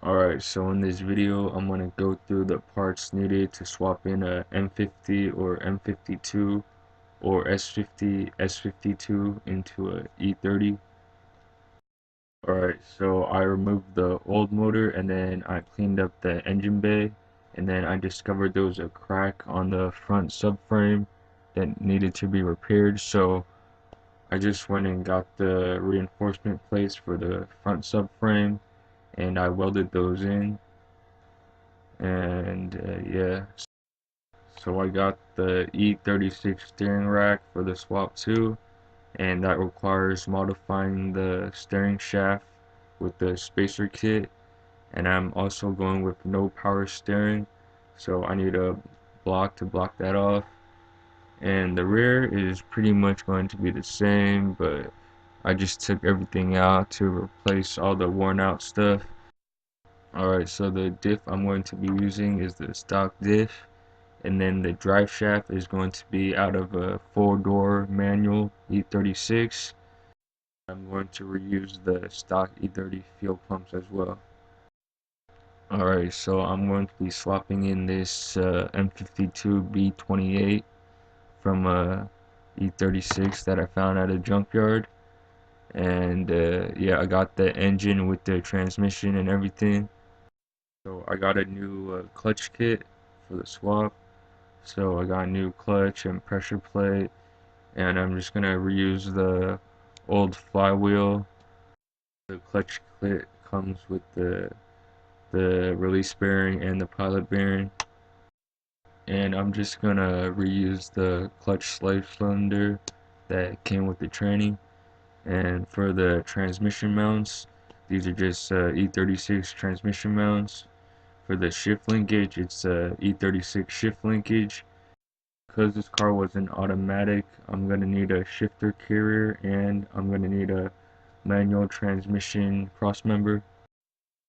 Alright, so in this video I'm going to go through the parts needed to swap in a M50 or M52 or S50, S52 into a E30. Alright, so I removed the old motor and then I cleaned up the engine bay, and then I discovered there was a crack on the front subframe that needed to be repaired, so I just went and got the reinforcement plates for the front subframe and I welded those in. And yeah, so I got the E36 steering rack for the swap too, and that requires modifying the steering shaft with the spacer kit, and I'm also going with no power steering, so I need a block to block that off. And the rear is pretty much going to be the same, but I just took everything out to replace all the worn out stuff. Alright, so the diff I'm going to be using is the stock diff, and then the drive shaft is going to be out of a 4-door manual E36. I'm going to reuse the stock E30 fuel pumps as well. Alright, so I'm going to be swapping in this M52 B28 from E36 that I found at a junkyard. And yeah, I got the engine with the transmission and everything. So I got a new clutch kit for the swap. So I got a new clutch and pressure plate, and I'm just gonna reuse the old flywheel. The clutch kit comes with the release bearing and the pilot bearing, and I'm just gonna reuse the clutch slave cylinder that came with the training. And for the transmission mounts, these are just E36 transmission mounts. For the shift linkage, it's E36 shift linkage. Because this car was an automatic, I'm going to need a shifter carrier and I'm going to need a manual transmission crossmember.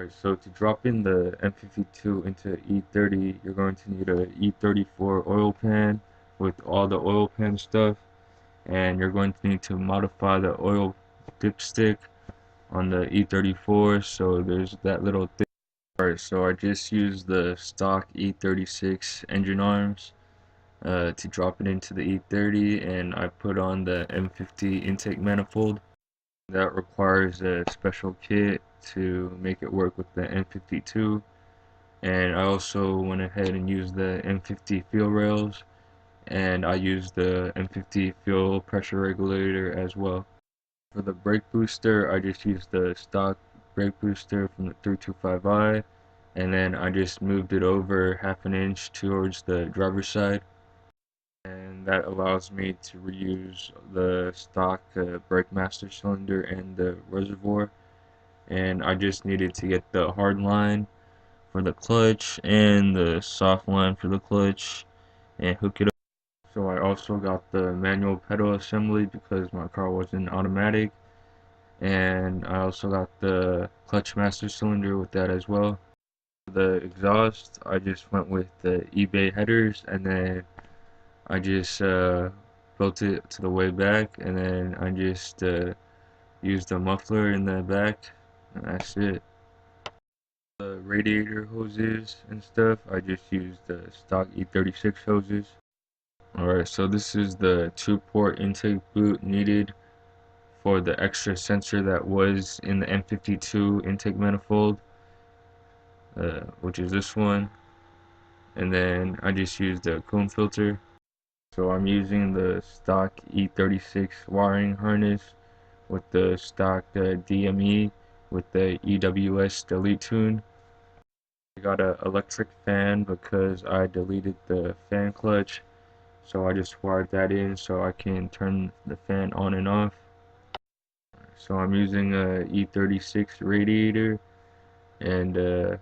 Alright, so to drop in the M52 into E30, you're going to need a E34 oil pan with all the oil pan stuff, and you're going to need to modify the oil dipstick on the E34, so there's that little thing. Alright, so I just used the stock E36 engine arms to drop it into the E30, and I put on the M50 intake manifold. That requires a special kit to make it work with the M52, and I also went ahead and used the M50 fuel rails, and I used the M50 fuel pressure regulator as well. For the brake booster, I just used the stock brake booster from the 325i, and then I just moved it over half an inch towards the driver's side, and that allows me to reuse the stock brake master cylinder and the reservoir. And I just needed to get the hard line for the clutch and the soft line for the clutch and hook it up. So I also got the manual pedal assembly because my car wasn't automatic, and I also got the clutch master cylinder with that as well. The exhaust, I just went with the eBay headers, and then I just built it to the way back, and then I just used a muffler in the back, and that's it. The radiator hoses and stuff, I just used the stock E36 hoses. Alright, so this is the 2-port intake boot needed for the extra sensor that was in the M52 intake manifold, which is this one. And then I just used the cone filter. So I'm using the stock E36 wiring harness with the stock DME with the EWS delete tune. I got an electric fan because I deleted the fan clutch, so I just wired that in so I can turn the fan on and off. So I'm using a E36 radiator, and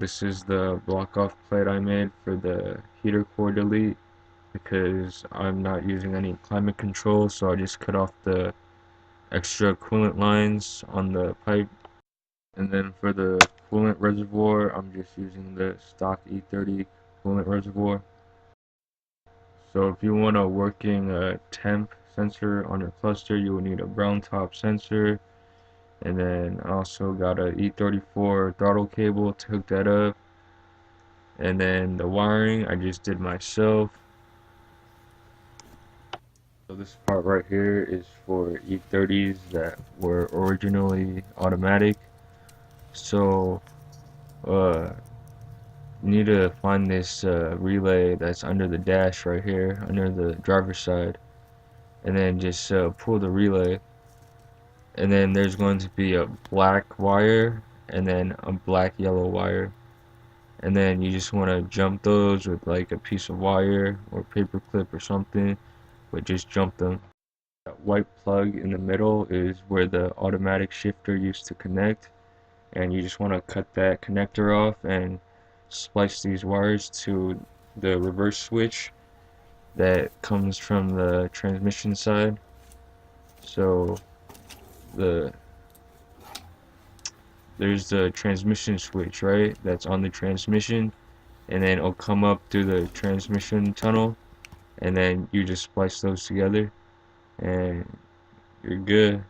this is the block off plate I made for the heater core delete because I'm not using any climate control, so I just cut off the extra coolant lines on the pipe. And then for the coolant reservoir, I'm just using the stock E30 coolant reservoir. So if you want a working temp sensor on your cluster, you will need a brown top sensor, And then I also got a E34 throttle cable to hook that up. And then the wiring I just did myself. So this part right here is for E30s that were originally automatic. So uh, you need to find this relay that's under the dash right here, under the driver's side, and then just pull the relay. And then there's going to be a black wire and then a black yellow wire. And then you just want to jump those with like a piece of wire or paper clip or something, but just jump them. That white plug in the middle is where the automatic shifter used to connect, and you just want to cut that connector off and splice these wires to the reverse switch that comes from the transmission side. So the there's the transmission switch, right? That's on the transmission, and then it'll come up through the transmission tunnel, and then you just splice those together and you're good.